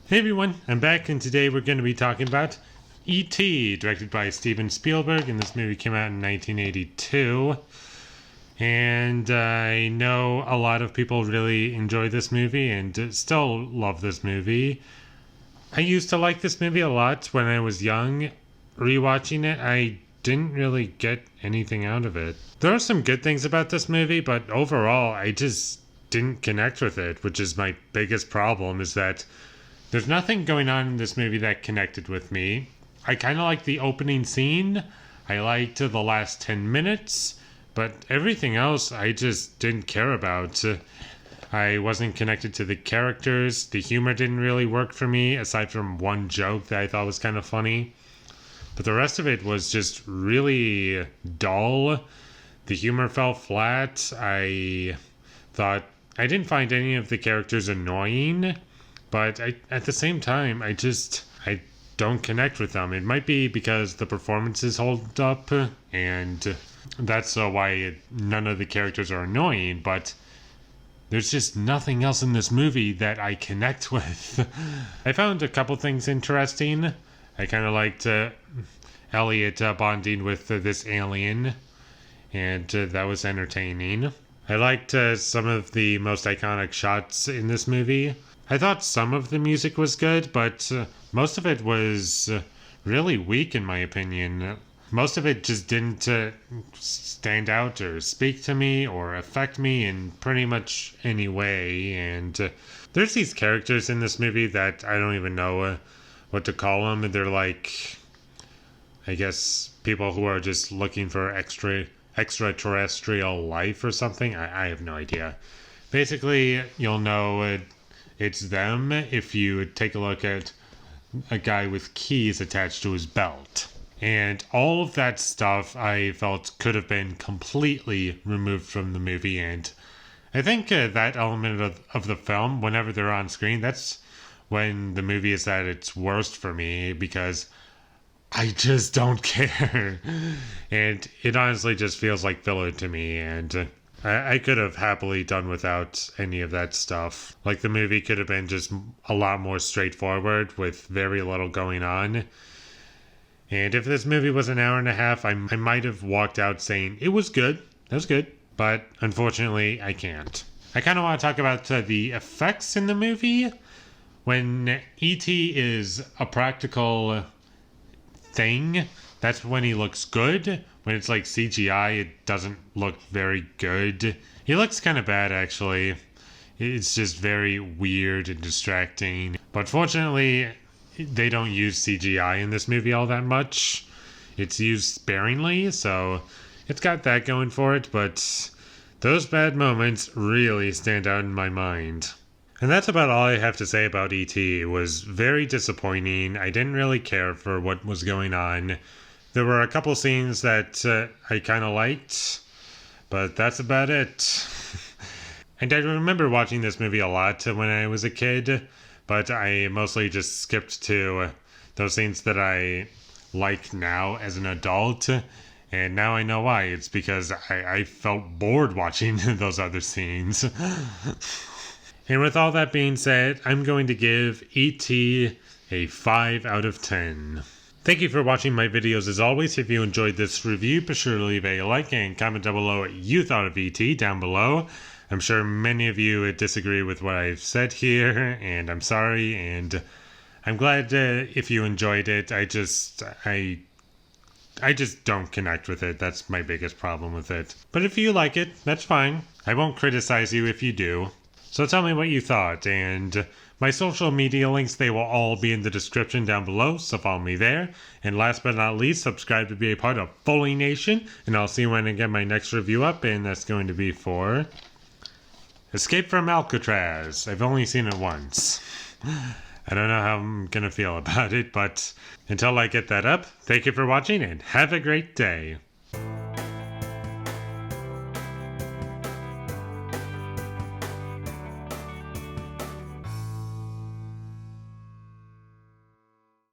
Hey everyone, I'm back and today we're going to be talking about E.T., directed by Steven Spielberg, and this movie came out in 1982. And I know a lot of people really enjoy this movie and still love this movie. I used to like this movie a lot when I was young. Rewatching it, I didn't really get anything out of it. There are some good things about this movie, but overall, I just didn't connect with it, which is my biggest problem, is that there's nothing going on in this movie that connected with me. I kind of liked the opening scene. I liked the last 10 minutes, but everything else I just didn't care about. I wasn't connected to the characters. The humor didn't really work for me, aside from one joke that I thought was kind of funny. But the rest of it was just really dull. The humor fell flat. I didn't find any of the characters annoying. But at the same time, I don't connect with them. It might be because the performances hold up, and that's why none of the characters are annoying, but there's just nothing else in this movie that I connect with. I found a couple things interesting. I kind of liked Elliot bonding with this alien, and that was entertaining. I liked some of the most iconic shots in this movie. I thought some of the music was good, but most of it was really weak in my opinion. Most of it just didn't stand out or speak to me or affect me in pretty much any way. And there's these characters in this movie that I don't even know what to call them. They're like, I guess, people who are just looking for extraterrestrial life or something. I have no idea. Basically, you'll know it's them if you take a look at a guy with keys attached to his belt. And all of that stuff I felt could have been completely removed from the movie. And I think that element of the film, whenever they're on screen, that's when the movie is at its worst for me, because I just don't care. And it honestly just feels like filler to me. And I could have happily done without any of that stuff. Like, the movie could have been just a lot more straightforward with very little going on. And if this movie was an hour and a half, I might have walked out saying, it was good. That was good. But unfortunately, I can't. I kind of want to talk about the effects in the movie. When E.T. is a practical thing, that's when he looks good. When it's like CGI, it doesn't look very good. He looks kind of bad, actually. It's just very weird and distracting. But fortunately, they don't use CGI in this movie all that much. It's used sparingly, so it's got that going for it. But those bad moments really stand out in my mind. And that's about all I have to say about E.T. It was very disappointing. I didn't really care for what was going on. There were a couple scenes that I kind of liked, but that's about it. And I remember watching this movie a lot when I was a kid, but I mostly just skipped to those scenes that I like now as an adult. And now I know why. It's because I felt bored watching those other scenes. And with all that being said, I'm going to give E.T. a 5 out of 10. Thank you for watching my videos as always. If you enjoyed this review, be sure to leave a like and comment down below what you thought of E.T. down below. I'm sure many of you disagree with what I've said here, and I'm sorry, and I'm glad if you enjoyed it. I just don't connect with it. That's my biggest problem with it. But if you like it, that's fine. I won't criticize you if you do. So tell me what you thought, and my social media links, they will all be in the description down below, so follow me there. And last but not least, subscribe to be a part of Foley Nation, and I'll see you when I get my next review up, and that's going to be for Escape from Alcatraz. I've only seen it once. I don't know how I'm going to feel about it, but until I get that up, thank you for watching, and have a great day.